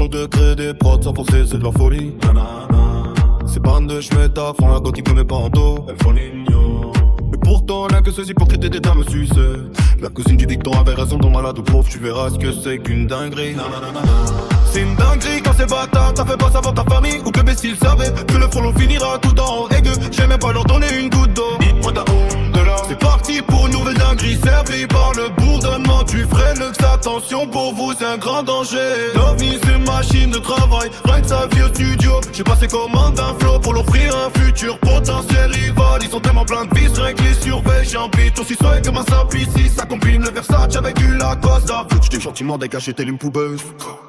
façon de créer des prods sans forcer, c'est de la folie. Ces bandes de schmettard font la goth qui connaît pas en dos. Elles font l'igno. Mais pourtant, là que ces hypocrites et des dames sucent. La cousine du dicton avait raison, ton malade ou pauvre, tu verras ce que c'est qu'une dinguerie. C'est une dinguerie quand c'est bâtard, t'as fait pas savoir ta famille. Ou que bébé s'il savait que le frelon finira tout en haut. Et que j'aime même pas leur donner une goutte d'eau. Dites-moi ta honte de là. C'est parti pour une nouvelle dinguerie, servi par le bourdonnement du vrai luxe. Attention, pour vous c'est un grand danger. L'OVNI c'est une machine de travail, rien que sa vie au studio. J'ai passé commande d'un flow pour l'offrir un futur potentiel rival. Ils sont tellement plein de vis, rien que les surveille. J'ai envie aussi soin que ma simple ici. Ça combine le Versace avec du Lacoste. Tu t'es gentiment décaché tel une poubeuse.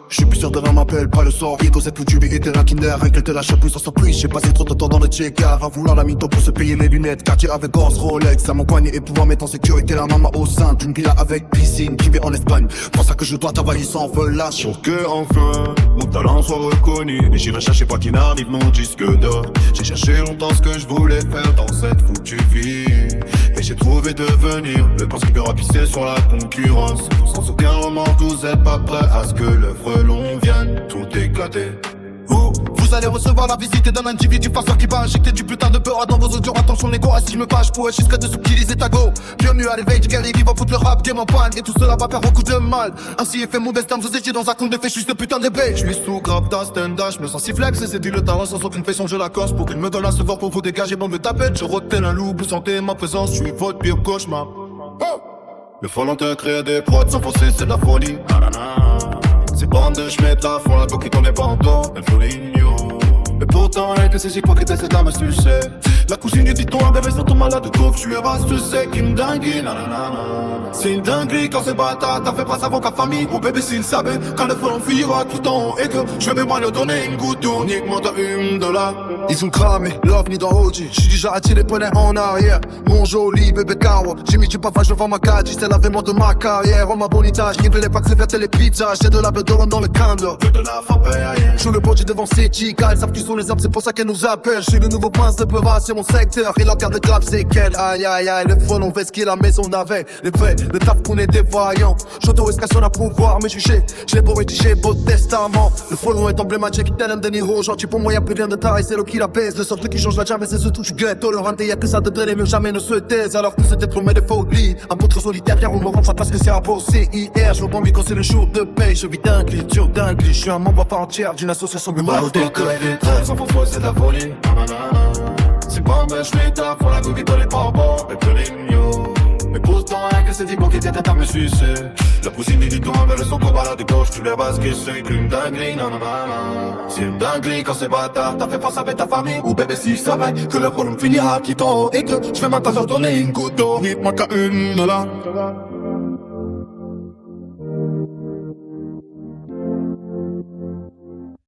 Je suis plus sûr de rien, m'appelle pas le sort. Rico c'est foutu, mais était un kinder. Rien qu'elle te lâche plus sans surprise. J'ai passé trop de temps dans le check-out à vouloir la mytho pour se payer mes lunettes. Quartier avec Gors, Rolex à mon poignet et pouvoir mettre en sécurité la maman au sein d'une villa avec piscine qui vit en Espagne. Pour ça que je dois travailler sans relâche. Pour que enfin mon talent soit reconnu. Et j'irai chercher quoi qu'il arrive mon disque d'or. J'ai cherché longtemps ce que je voulais faire dans cette foutue vie. Et j'ai trouvé devenir le prince qui peut rapisser sur la concurrence. Sans aucun remords, vous êtes pas prêts à ce que le frelon vienne tout éclater. Vous allez recevoir la visite d'un individu farceur qui va injecter du putain de peur dans vos audios. Attention les gars, si je me fâche, pourrais jusqu'à de subtiliser ta go. Bienvenue à l'éveil du guerrier qui va foutre le rap game en panne. Et tout cela va faire beaucoup de mal. Ainsi est fait mon destin, vous étiez dans un conte de fées, je suis ce putain d'épée. Je suis sous grave d'un stand-up, je me sens si flex. Et c'est dit le talent sans aucune façon, je la cosse. Pour qu'il me donne un sevoir pour vous dégager, bon me taper. Je rôde un loup, vous sentez ma présence, je suis votre pire cauchemar. Le frelon te crée des prods sans forcer, c'est de la folie. Ces bandes de schmettard font la go qui connaît pas en dos. Elles font l'igno. Mais pourtant, rien que ces hypocrites et cette dame sucée. La cousine du dicton, un bébé sur ton malade de coupe. Tu verras ce que c'est qu'une dinguerie. C'est une dinguerie quand c'est bâtard. T'as fait pas savoir ta famille. Mon bébé s'il savait quand le frelon finira tout en haut. Et que je vais même pas leur donner une goutte d'eau. Nique-moi t'as $1. Ils ont cramé, l'OVNI dans OG. J'suis déjà attiré poney en arrière. Mon joli bébé Kawa. J'ai mis du pavage devant ma cage. C'est l'avènement de ma carrière. En ma bonitage, révélez pas que c'est faire les pizzas. J'ai de la bleu de rhum dans le candle. Que de la frappe aérienne. J'suis le body devant ces chicas. Ils savent qui sont les armes, c'est pour ça qu'elles nous appellent. J'suis le nouveau prince de Peura, c'est mon secteur. Et leur garde de clap, c'est qu'elle. Aïe aïe aïe, le frelon fait ce qu'il a maison avait. Les faits, le taf qu'on est dévoyant. J'auto-escation à pouvoir me juger. J'l'ai beau rédiger, beau testament. Le frelon est emblématique, tel un De Niro. Gentil pour moi, y'a plus rien de taille, c'est l'eau qui la baisse. Le seul truc qui change la jamais, c'est ce touche guette. Tolérante, y'a que ça de donner, mais jamais ne se taise. Alors que c'était promet des folies. Un poutre solitaire, car on me rend parce que c'est un beau CIR. Je veux quand c'est le jour de paye. Je vis dingue, sur dingue. Je suis un membre à part entière d'une association humaine. Sans faux, c'est de la folie. C'est pas un schmettard, font la go qui connaît pas bon. Et que l'igno. Mais pourtant, rien que ces hypocrites et ta me sucer. La cousine du dicton avec le son qu'on balade de gauche. Tu les bases qui c'est qu'une dinguerie. C'est une dinguerie quand c'est bâtard. T'as fait face avec ta famille. Ou bébé si je savais que le frelon finira qui t'en haut. Et que je vais maintenant leur donner une goutte d'eau. Nique-moi t'as $1.